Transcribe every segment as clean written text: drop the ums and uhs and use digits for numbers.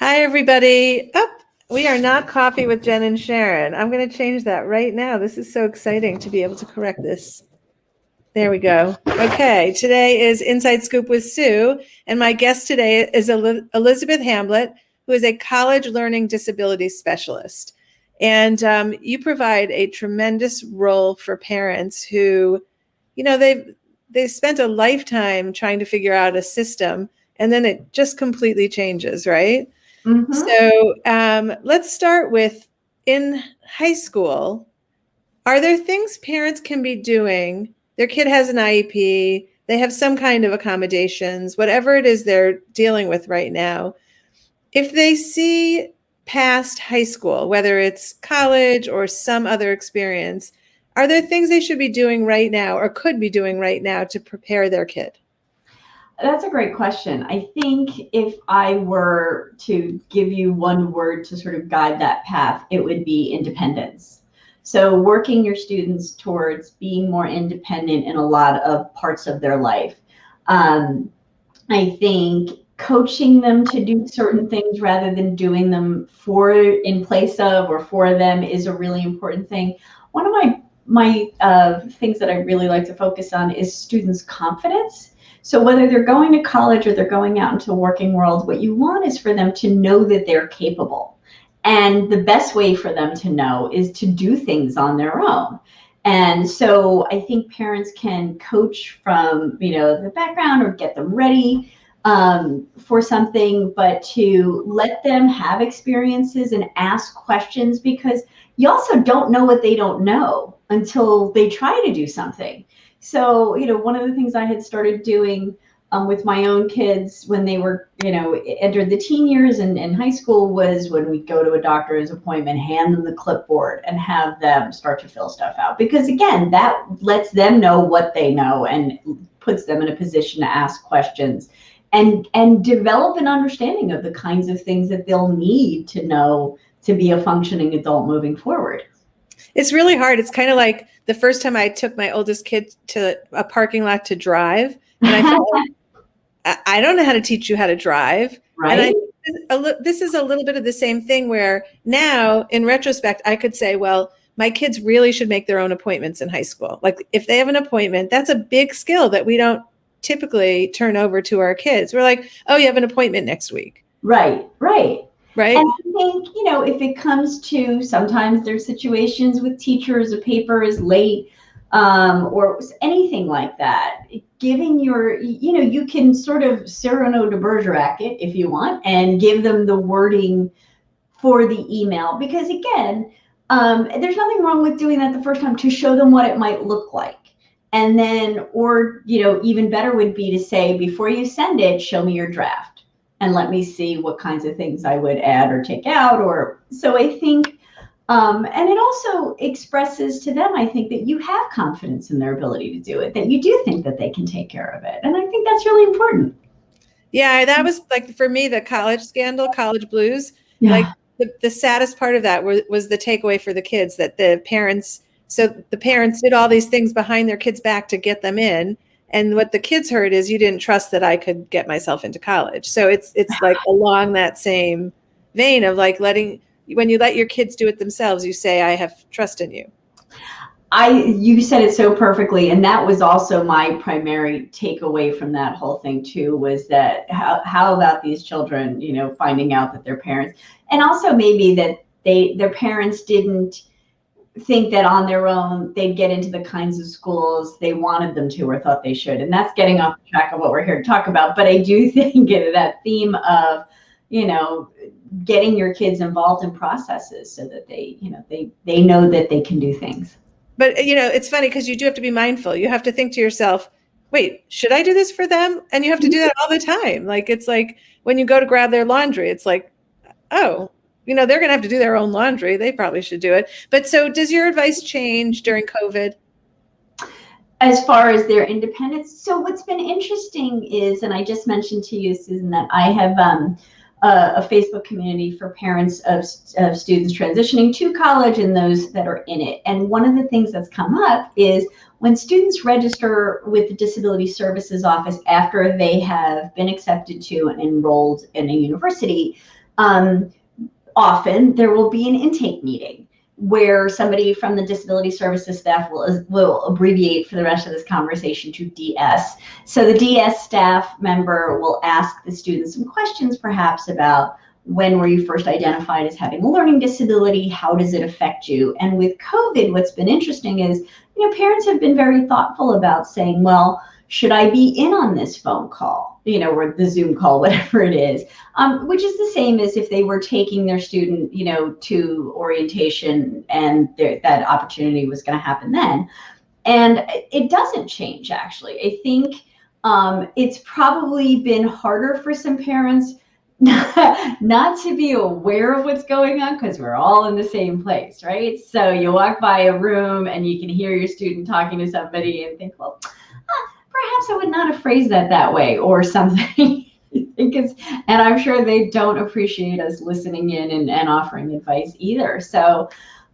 Hi, everybody. We are not coffee with Jen and Sharon. I'm going to change that right now. This is so exciting to be able to correct this. There we go. Okay, today is Inside Scoop with Sue, and my guest today is Elizabeth Hamblet, who is a college learning disability specialist. And you provide a tremendous role for parents who, they've spent a lifetime trying to figure out a system, and then it just completely changes, right? Mm-hmm. So let's start with, in high school, are there things parents can be doing? Their kid has an IEP, they have some kind of accommodations, whatever it is they're dealing with right now. If they see past high school, whether it's college or some other experience, are there things they should be doing right now or could be doing right now to prepare their kid? That's a great question. I think if I were to give you one word to sort of guide that path, it would be independence. So working your students towards being more independent in a lot of parts of their life. I think coaching them to do certain things rather than doing them in place of or for them is a really important thing. One of my things that I really like to focus on is students' confidence. So whether they're going to college or they're going out into the working world, what you want is for them to know that they're capable. And the best way for them to know is to do things on their own. And so I think parents can coach from, the background or get them ready for something, but to let them have experiences and ask questions, because you also don't know what they don't know until they try to do something. So, one of the things I had started doing with my own kids when they were, entered the teen years and in high school was when we go to a doctor's appointment, hand them the clipboard and have them start to fill stuff out. Because again, that lets them know what they know and puts them in a position to ask questions and develop an understanding of the kinds of things that they'll need to know to be a functioning adult moving forward. It's really hard. It's kind of like the first time I took my oldest kid to a parking lot to drive, and I felt like, I don't know how to teach you how to drive. Right. And this is a little bit of the same thing where now, in retrospect, I could say, well, my kids really should make their own appointments in high school. Like if they have an appointment, that's a big skill that we don't typically turn over to our kids. We're like, oh, you have an appointment next week. Right. Right. And I think, if it comes to, sometimes there's situations with teachers, a paper is late, or anything like that, giving you can sort of Cyrano de Bergerac it if you want and give them the wording for the email. Because again, there's nothing wrong with doing that the first time to show them what it might look like. And then, or, even better would be to say, before you send it, show me your draft. And let me see what kinds of things I would add or take out. So I think, and it also expresses to them, I think, that you have confidence in their ability to do it, that you do think that they can take care of it. And I think that's really important. Yeah, that was like, for me, the college scandal, college blues. Yeah. Like the saddest part of that was the takeaway for the kids, that the parents did all these things behind their kids' back to get them in. And what the kids heard is, you didn't trust that I could get myself into college. So it's like along that same vein of like when you let your kids do it themselves, you say, I have trust in you. You said it so perfectly. And that was also my primary takeaway from that whole thing too, was that how about these children, finding out that their parents, and also maybe that their parents didn't think that on their own they'd get into the kinds of schools they wanted them to or thought they should. And that's getting off track of what we're here to talk about. But I do think that theme of, getting your kids involved in processes so that they know that they can do things. But, it's funny because you do have to be mindful. You have to think to yourself, wait, should I do this for them? And you have to do that all the time. Like, it's like when you go to grab their laundry, it's like, oh, they're going to have to do their own laundry. They probably should do it. But so does your advice change during COVID? As far as their independence? So what's been interesting is, and I just mentioned to you, Susan, that I have a Facebook community for parents of students transitioning to college and those that are in it. And one of the things that's come up is when students register with the Disability Services Office after they have been accepted to and enrolled in a university, Often there will be an intake meeting where somebody from the disability services staff will abbreviate for the rest of this conversation to DS. So the DS staff member will ask the students some questions perhaps about when were you first identified as having a learning disability, how does it affect you? And with COVID, what's been interesting is, parents have been very thoughtful about saying, well, should I be in on this phone call, or the Zoom call, whatever it is, which is the same as if they were taking their student, to orientation and that opportunity was going to happen then. And it doesn't change, actually. I think it's probably been harder for some parents not to be aware of what's going on because we're all in the same place, right? So you walk by a room and you can hear your student talking to somebody and think, well, perhaps I would not have phrased that way or something. And I'm sure they don't appreciate us listening in and offering advice either. So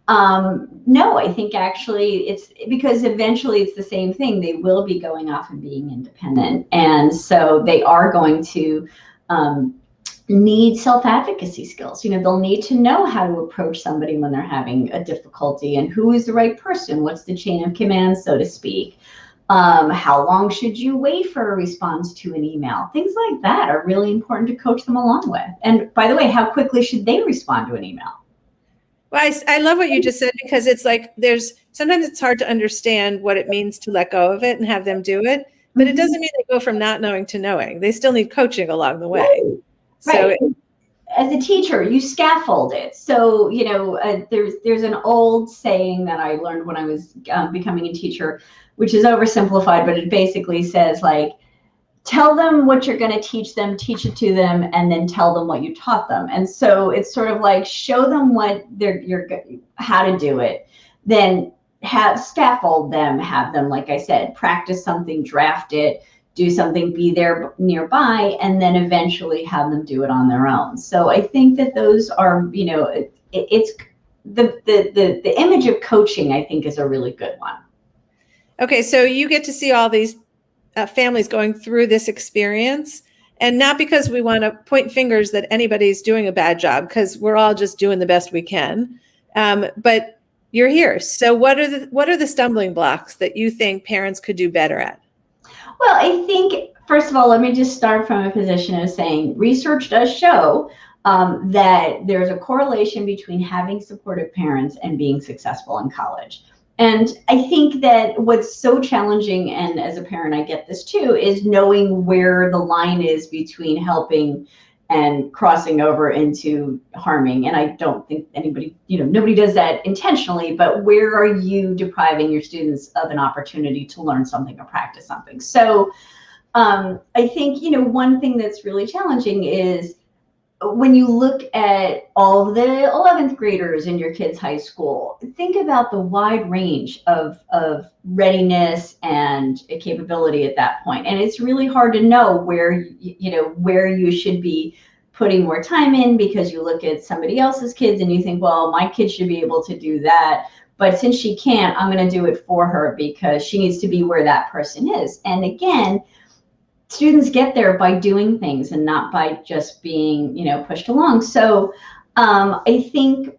no, I think actually it's because eventually it's the same thing. They will be going off and being independent. And so they are going to need self-advocacy skills. They'll need to know how to approach somebody when they're having a difficulty and who is the right person. What's the chain of command, so to speak? How long should you wait for a response to an email? Things like that are really important to coach them along with. And by the way, how quickly should they respond to an email? Well, I love what you just said, because it's like sometimes it's hard to understand what it means to let go of it and have them do it, but it doesn't mean they go from not knowing to knowing. They still need coaching along the way. Right. So as a teacher, you scaffold it. So, there's an old saying that I learned when I was becoming a teacher, which is oversimplified, but it basically says, like, tell them what you're going to teach them, teach it to them, and then tell them what you taught them. And so it's sort of like show them how to do it, then scaffold them, have them, like I said, practice something, draft it, do something, be there nearby, and then eventually have them do it on their own. So I think that those are, it's the image of coaching, I think, is a really good one. Okay, so you get to see all these families going through this experience, and not because we want to point fingers that anybody's doing a bad job, because we're all just doing the best we can. But you're here. So what are the stumbling blocks that you think parents could do better at? Well, I think, first of all, let me just start from a position of saying research does show that there's a correlation between having supportive parents and being successful in college. And I think that what's so challenging, and as a parent I get this too, is knowing where the line is between helping and crossing over into harming. And I don't think anybody, nobody does that intentionally, but where are you depriving your students of an opportunity to learn something or practice something? So I think, one thing that's really challenging is when you look at all of the 11th graders in your kid's high school, think about the wide range of readiness and capability at that point. And it's really hard to know where you should be putting more time in, because you look at somebody else's kids and you think, well, my kid should be able to do that. But since she can't, I'm going to do it for her because she needs to be where that person is. And again, students get there by doing things and not by just being, pushed along. So I think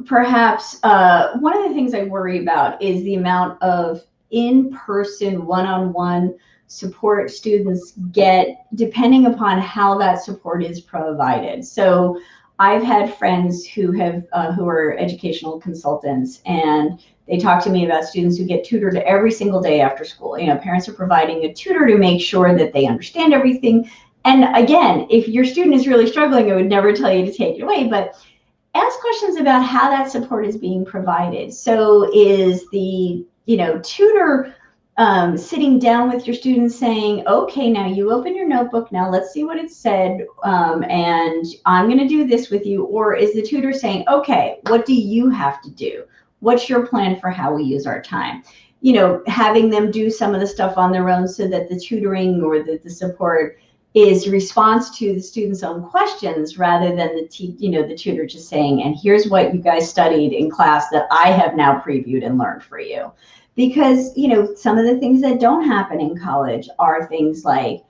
perhaps one of the things I worry about is the amount of in-person, one-on-one support students get, depending upon how that support is provided. So I've had friends who are educational consultants, and they talk to me about students who get tutored every single day after school. Parents are providing a tutor to make sure that they understand everything. And again, if your student is really struggling, I would never tell you to take it away, but ask questions about how that support is being provided. So is the tutor sitting down with your students saying, okay, now you open your notebook, now let's see what it said, and I'm going to do this with you? Or is the tutor saying, okay, what do you have to do? What's your plan for how we use our time? Having them do some of the stuff on their own so that the tutoring or the support is response to the student's own questions, rather than the tutor just saying, and here's what you guys studied in class that I have now previewed and learned for you. Because, some of the things that don't happen in college are things like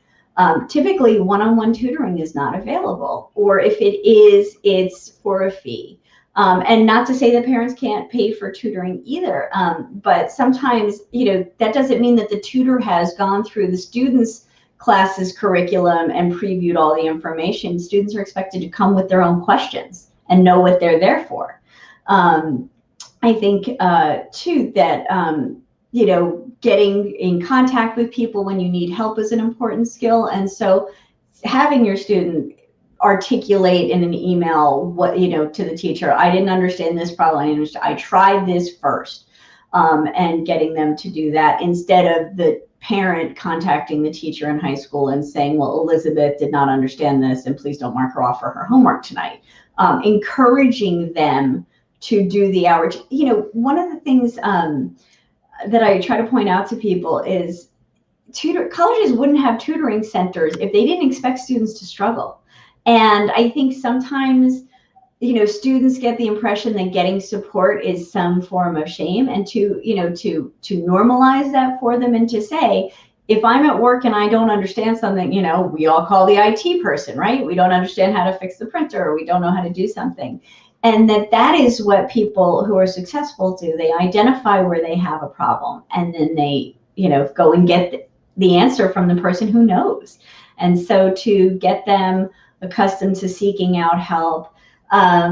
Typically, one-on-one tutoring is not available, or if it is, it's for a fee. And not to say that parents can't pay for tutoring either, but sometimes, that doesn't mean that the tutor has gone through the student's class's curriculum and previewed all the information. Students are expected to come with their own questions and know what they're there for. I think, too, that, getting in contact with people when you need help is an important skill. And so having your student articulate in an email what, to the teacher, I didn't understand this problem, I tried this first, and getting them to do that instead of the parent contacting the teacher in high school and saying, well, Elizabeth did not understand this and please don't mark her off for her homework tonight. Encouraging them to do the outreach. One of the things that I try to point out to people is colleges wouldn't have tutoring centers if they didn't expect students to struggle. And I think sometimes, students get the impression that getting support is some form of shame, and to normalize that for them and to say, if I'm at work and I don't understand something, we all call the IT person, right? We don't understand how to fix the printer, or we don't know how to do something. And that is what people who are successful do. They identify where they have a problem, and then they, go and get the answer from the person who knows. And so to get them accustomed to seeking out help, I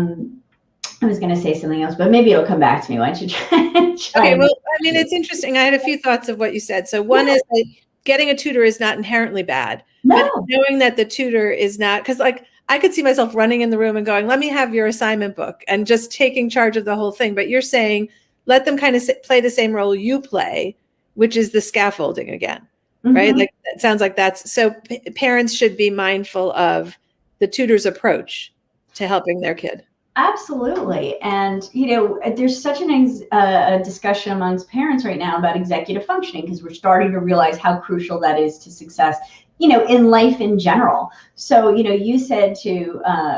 was going to say something else, but maybe it'll come back to me. Why don't you try? Okay, well, it's interesting. I had a few thoughts of what you said. So one is that getting a tutor is not inherently bad, but knowing that the tutor is not, because I could see myself running in the room and going, let me have your assignment book, and just taking charge of the whole thing. But you're saying, let them kind of play the same role you play, which is the scaffolding again, right? Like, it sounds like that's, so parents should be mindful of the tutor's approach to helping their kid. Absolutely. And, there's such a discussion amongst parents right now about executive functioning, because we're starting to realize how crucial that is to success, in life in general. So, you said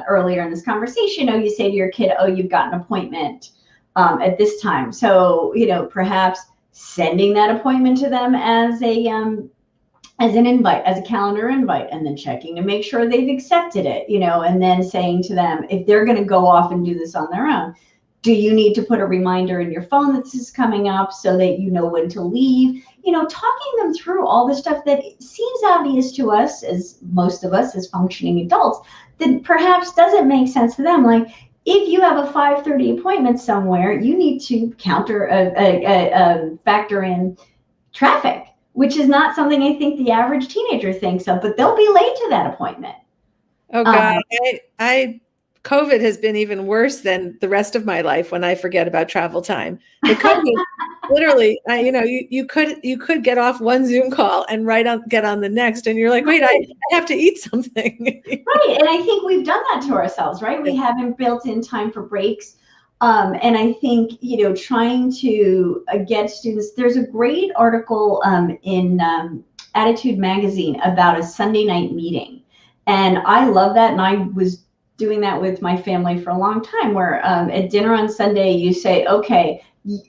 earlier in this conversation, you say to your kid, oh, you've got an appointment at this time. So, perhaps sending that appointment to them as an invite, as a calendar invite, and then checking to make sure they've accepted it, and then saying to them, if they're going to go off and do this on their own, do you need to put a reminder in your phone that this is coming up so that you know when to leave? Talking them through all the stuff that seems obvious to us, as most of us as functioning adults, that perhaps doesn't make sense to them. Like, if you have a 5:30 appointment somewhere, you need to factor in traffic, which is not something I think the average teenager thinks of, but they'll be late to that appointment. Oh God, COVID has been even worse than the rest of my life when I forget about travel time. The COVID, literally, you could get off one Zoom call and get on the next, and you're like, wait, I have to eat something. Right, and I think we've done that to ourselves, right? We haven't built in time for breaks. And I think, trying to get students, there's a great article in Attitude Magazine about a Sunday night meeting. And I love that. And I was doing that with my family for a long time, where at dinner on Sunday, you say, okay,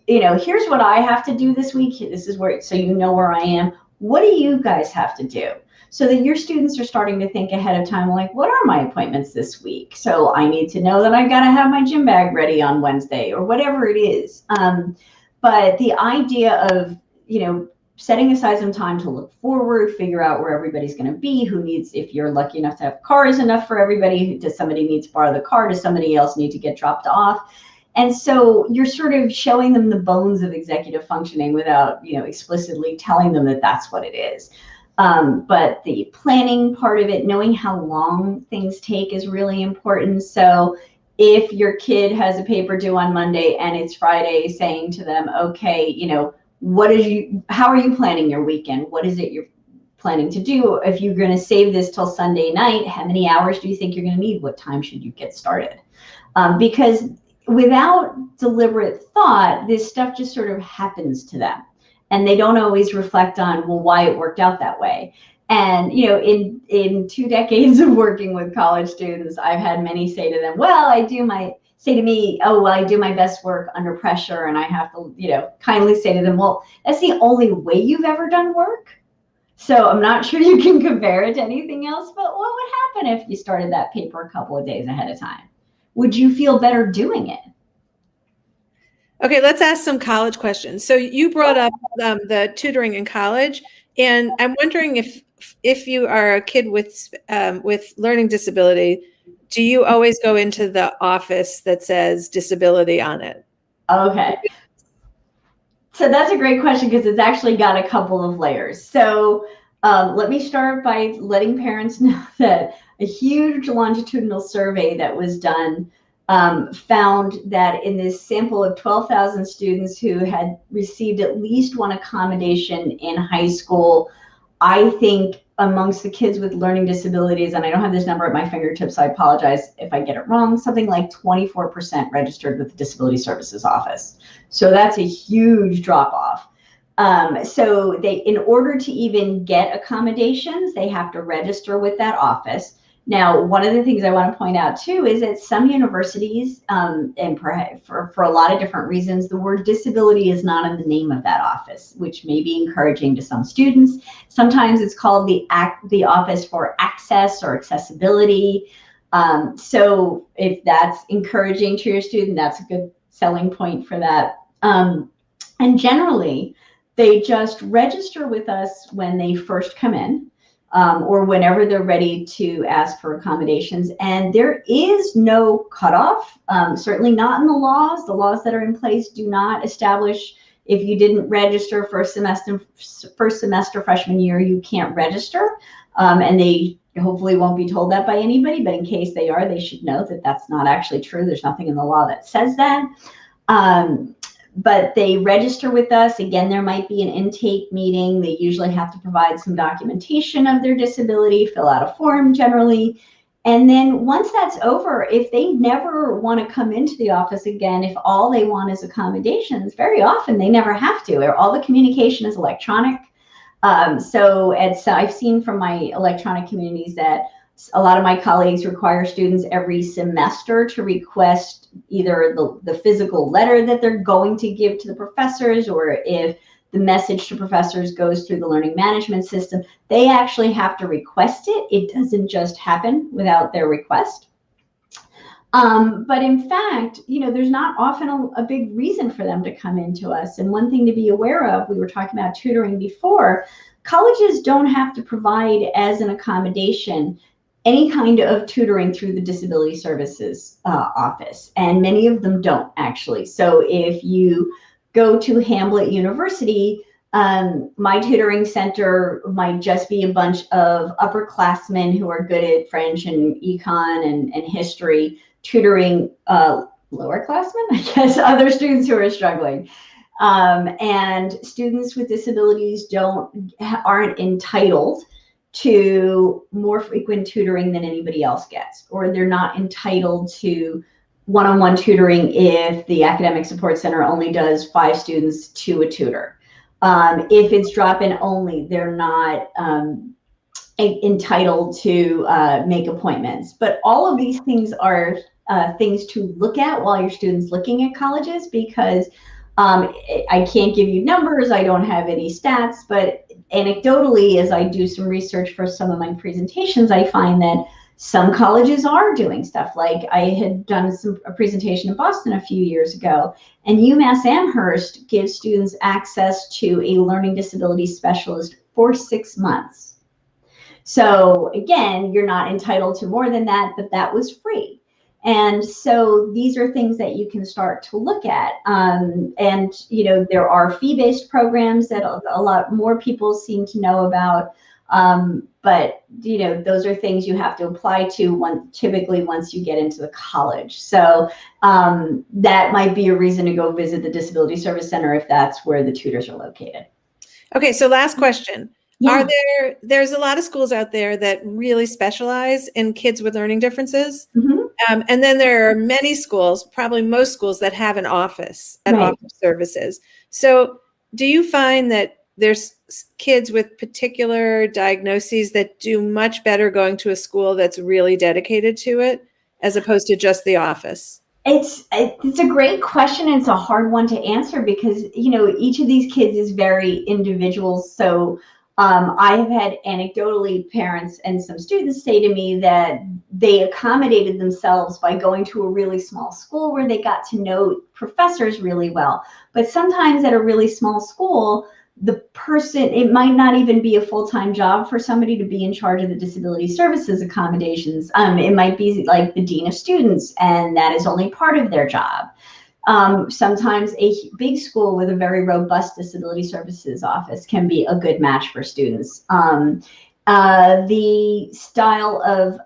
here's what I have to do this week. This is where, so where I am. What do you guys have to do? So that your students are starting to think ahead of time, like, what are my appointments this week? So I need to know that I got to have my gym bag ready on Wednesday, or whatever it is. But the idea of, setting aside some time to look forward, figure out where everybody's going to be, who needs, if you're lucky enough to have cars enough for everybody, does somebody need to borrow the car? Does somebody else need to get dropped off? And so you're sort of showing them the bones of executive functioning without, explicitly telling them that that's what it is. But the planning part of it, knowing how long things take, is really important. So if your kid has a paper due on Monday and it's Friday, saying to them, okay, how are you planning your weekend? What is it you're planning to do? If you're going to save this till Sunday night, how many hours do you think you're going to need? What time should you get started? Because without deliberate thought, this stuff just sort of happens to them. And they don't always reflect on, well, why it worked out that way. And, in 2 decades of working with college students, I've had many say to them, well, I do my best work under pressure. And I have to, kindly say to them, well, that's the only way you've ever done work. So I'm not sure you can compare it to anything else, but what would happen if you started that paper a couple of days ahead of time? Would you feel better doing it? Okay, let's ask some college questions. So you brought up the tutoring in college, and I'm wondering if you are a kid with learning disability, do you always go into the office that says disability on it? Okay. So that's a great question because it's actually got a couple of layers. So let me start by letting parents know that a huge longitudinal survey that was done found that in this sample of 12,000 students who had received at least one accommodation in high school, I think amongst the kids with learning disabilities, and I don't have this number at my fingertips, so I apologize if I get it wrong, something like 24% registered with the Disability Services Office. So that's a huge drop off. So in order to even get accommodations, they have to register with that office. Now, one of the things I want to point out too is that some universities, and for a lot of different reasons, the word disability is not in the name of that office, which may be encouraging to some students. Sometimes it's called the Office for Access or Accessibility. So if that's encouraging to your student, that's a good selling point for that. And generally, they just register with us when they first come in. Or whenever they're ready to ask for accommodations. And there is no cutoff, certainly not in the laws. The laws that are in place do not establish if you didn't register first semester freshman year, you can't register. And they hopefully won't be told that by anybody, but in case they are, they should know that that's not actually true. There's nothing in the law that says that. But they register with us. Again, there might be an intake meeting. They usually have to provide some documentation of their disability, fill out a form generally. And then once that's over, if they never want to come into the office again, if all they want is accommodations, very often they never have to, or all the communication is electronic. So I've seen from my electronic communities that a lot of my colleagues require students every semester to request either the physical letter that they're going to give to the professors, or if the message to professors goes through the learning management system, they actually have to request it. It doesn't just happen without their request. But in fact, there's not often a big reason for them to come into us. And one thing to be aware of, we were talking about tutoring before, colleges don't have to provide as an accommodation any kind of tutoring through the Disability Services Office, and many of them don't actually. So if you go to Hamblet University, my tutoring center might just be a bunch of upperclassmen who are good at French and econ and history, tutoring lowerclassmen, I guess, other students who are struggling. And students with disabilities aren't entitled to more frequent tutoring than anybody else gets, or they're not entitled to one-on-one tutoring if the academic support center only does 5 students to a tutor. If it's drop-in only, they're not entitled to make appointments. But all of these things are things to look at while your student's looking at colleges, because I can't give you numbers, I don't have any stats, but anecdotally, as I do some research for some of my presentations, I find that some colleges are doing stuff. Like I had done a presentation in Boston a few years ago, and UMass Amherst gives students access to a learning disability specialist for 6 months. So again, you're not entitled to more than that, but that was free. And so these are things that you can start to look at. And, there are fee-based programs that a lot more people seem to know about. But, those are things you have to apply to typically once you get into the college. So that might be a reason to go visit the Disability Service Center if that's where the tutors are located. Okay, so last question. Yeah. There's a lot of schools out there that really specialize in kids with learning differences. Mm-hmm. And then there are many schools, probably most schools, that have an office that offers services. So do you find that there's kids with particular diagnoses that do much better going to a school that's really dedicated to it as opposed to just the office? It's a great question. And it's a hard one to answer because, each of these kids is very individual. So I have had anecdotally parents and some students say to me that they accommodated themselves by going to a really small school where they got to know professors really well. But sometimes at a really small school, it might not even be a full-time job for somebody to be in charge of the disability services accommodations. It might be like the dean of students, and that is only part of their job. Sometimes a big school with a very robust disability services office can be a good match for students. The style of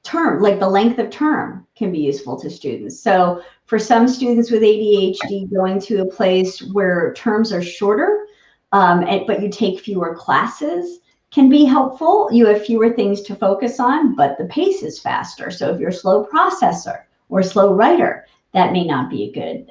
term, like the length of term, can be useful to students. So for some students with ADHD, going to a place where terms are shorter, but you take fewer classes can be helpful. You have fewer things to focus on, but the pace is faster. So if you're a slow processor or a slow writer, that may not be a good.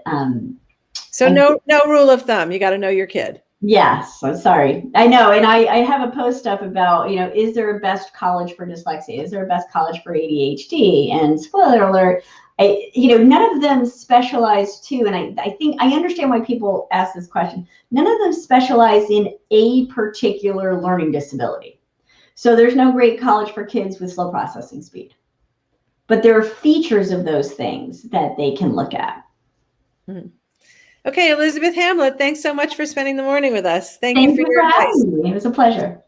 So no rule of thumb. You got to know your kid. Yes, I'm sorry. I know, and I have a post up about, is there a best college for dyslexia? Is there a best college for ADHD? And spoiler alert, none of them specialize too. And I think I understand why people ask this question. None of them specialize in a particular learning disability. So there's no great college for kids with slow processing speed. But there are features of those things that they can look at. Mm-hmm. Okay, Elizabeth Hamblet, thanks so much for spending the morning with us. Thank you for your advice. Having me. It was a pleasure.